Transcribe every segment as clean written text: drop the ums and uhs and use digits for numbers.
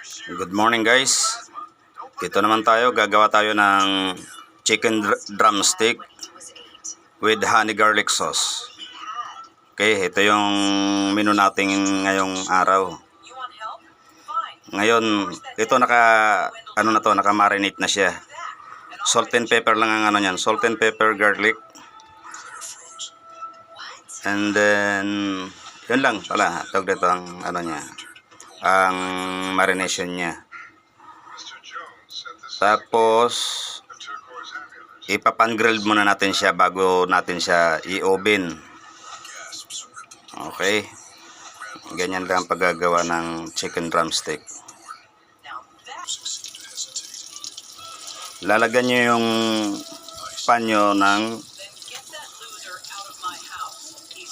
Good morning guys. Dito naman tayo, gagawa tayo ng chicken drumstick with honey garlic sauce. Okay, ito yung menu natin ngayong araw. Ngayon, ito naka-marinate na siya. Salt and pepper lang ang ano niyan, salt and pepper, garlic. And then yun lang pala, tawag dito ang ano niya, ang marination niya. Tapos ipapan-grill muna natin siya bago natin siya i-oven. Okay, ganyan lang ang paggagawa ng chicken drumstick. Lalagyan nyo yung panyo ng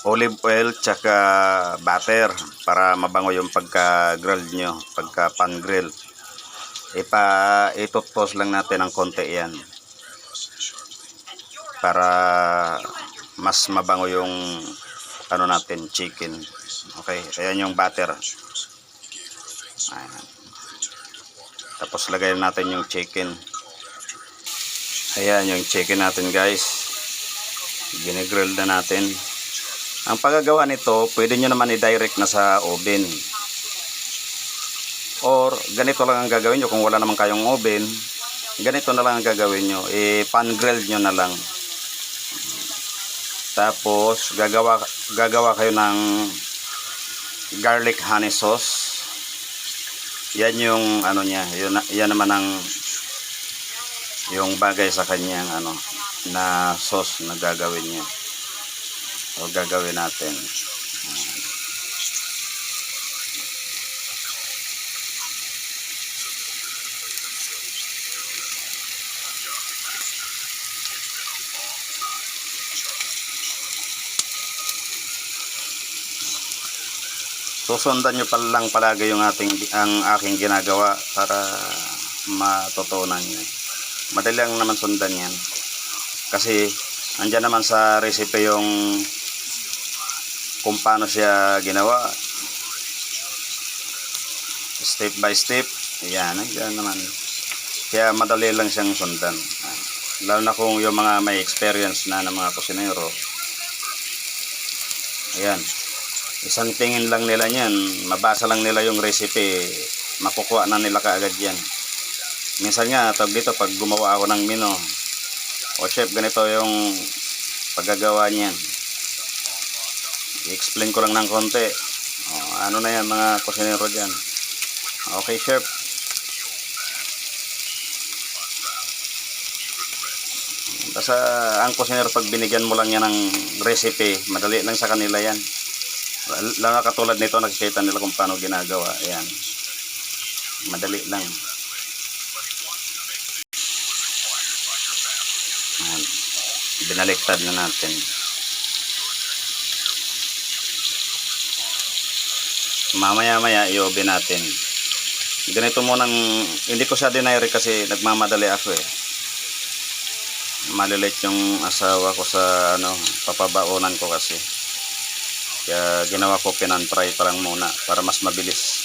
olive oil tsaka butter para mabango yung pagka-grill nyo, pagka-pan-grill. Itutos lang natin ng konti yan para mas mabango yung ano natin, chicken. Okay, ayan yung butter. Ayan. Tapos lagayin natin yung chicken. Ayan yung chicken natin guys, ginigrill na natin. Ang paggagawa nito, pwede nyo naman i-direct na sa oven. Or ganito lang ang gagawin nyo kung wala naman kayong oven. Ganito na lang ang gagawin nyo. Pan-grill nyo na lang. Tapos gagawa kayo ng garlic honey sauce. Yan yung ano niya. Yan naman ang yung bagay sa kanyang ano na sauce na gagawin niya. O gagawin natin. Susundan nyo lang palagi yung ang aking ginagawa para matutunan nyo. Madali lang naman sundan yan. Kasi andyan naman sa recipe yung kung paano siya ginawa. Step by step. Ayan, andyan naman. Kaya madali lang siyang sundan. Lalo na kung yung mga may experience na ng mga kusinero. Ayan. Isang tingin lang nila yan, mabasa lang nila yung recipe, makukuha na nila kaagad yan. Minsan nga, tawag dito, pag gumawa ako ng menu, o chef, ganito yung paggagawa niyan. I-explain ko lang ng konti. Ano na yan, mga kusinero dyan. Okay, chef. Basta ang kusinero, pag binigyan mo lang yan ng recipe, madali lang sa kanila yan. Lang katulad nito, nakikita nila kung paano ginagawa. Ayan, madali lang. Ayan. Binaliktad na natin. Mamaya i-oven natin. Ganito mo nang hindi ko siya dinayre kasi nagmamadali ako eh. Malilit yung asawa ko sa ano, papabaonan ko kasi. Kaya ginawa ko pinantry pa lang muna para mas mabilis.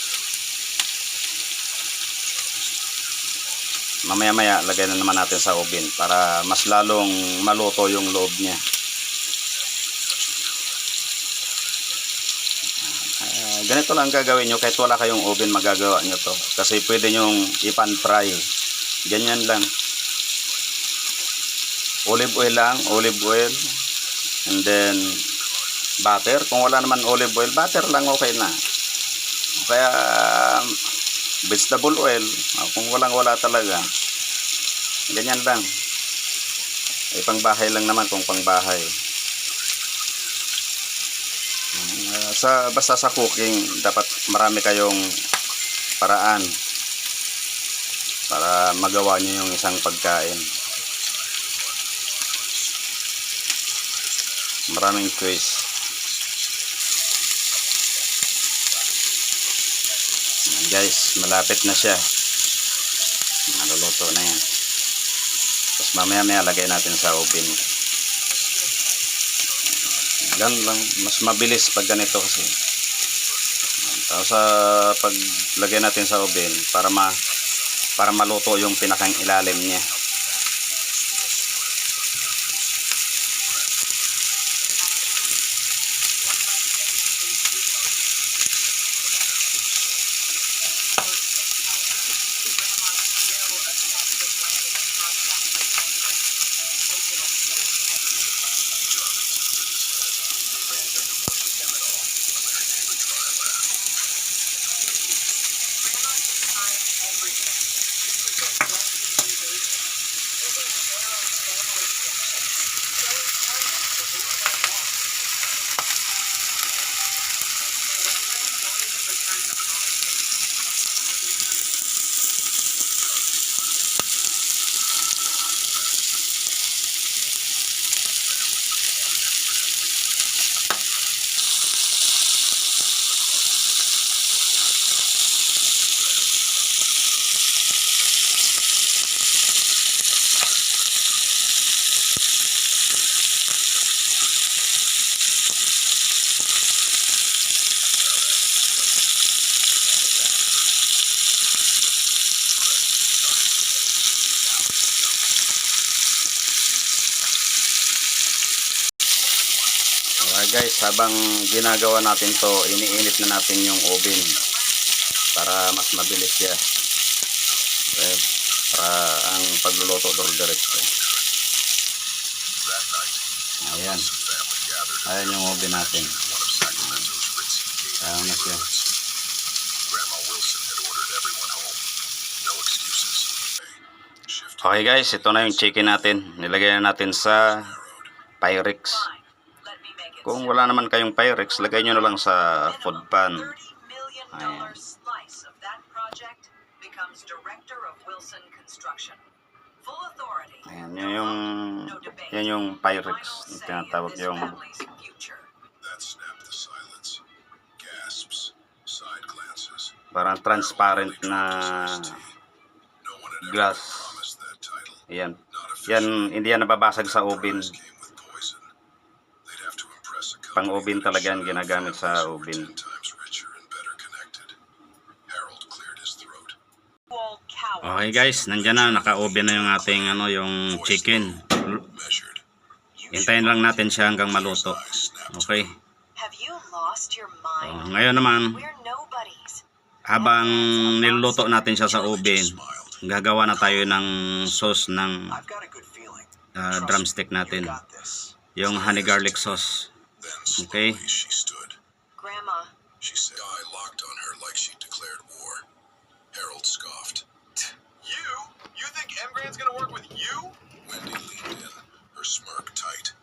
Mamaya lagay na naman natin sa oven para mas lalong maluto yung loob niya. Ganito lang gagawin nyo kahit wala kayong oven, magagawa nyo to. Kasi pwede nyo ipan fry. Ganyan lang. Olive oil lang, olive oil. And then butter. Kung wala naman olive oil, butter lang okay na. Kaya vegetable oil, kung wala talaga, ganyan lang. Pangbahay lang naman kung pangbahay. Basta sa cooking, dapat marami kayong paraan para magawa nyo yung isang pagkain. Maraming choice. Guys, malapit na siya. Maluluto na yan. Tapos mamaya lagay natin sa oven. Ganun lang, mas mabilis pag ganito kasi. Tapos sa paglagay natin sa oven para maluto yung pinakang ilalim niya. Okay guys, habang ginagawa natin to, iniinit na natin yung oven para mas mabilis siya. Okay? Para ang pagluluto diretso. Ayan. Ayan yung oven natin. Ayan na siya. Okay guys, ito na yung chicken natin. Nilagay na natin sa Pyrex. Kung wala naman kayong Pyrex, lagay nyo na lang sa food pan. Ayan. Ayan, yan yung Pyrex. Tinatawag yung parang transparent na glass. Ayan. Yan, hindi yan nababasag sa oven. Pang oven talaga yan, ginagamit sa oven. Okay guys, nandiyan na, naka-oven na yung ating yung chicken. Hintayin lang natin siya hanggang maluto. Okay. Ngayon naman, habang niluluto natin siya sa oven, gagawa na tayo ng sauce ng drumstick natin. Yung honey garlic sauce. Okay. Grandma. She said I locked on her like she declared war. Harold scoffed. You? You think Emgran's gonna work with you? Wendy leaned in, her smirk tight.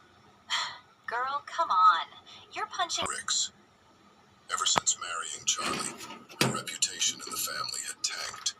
Girl, come on. You're punching Ricks. Ever since marrying Charlie, her reputation in the family had tanked.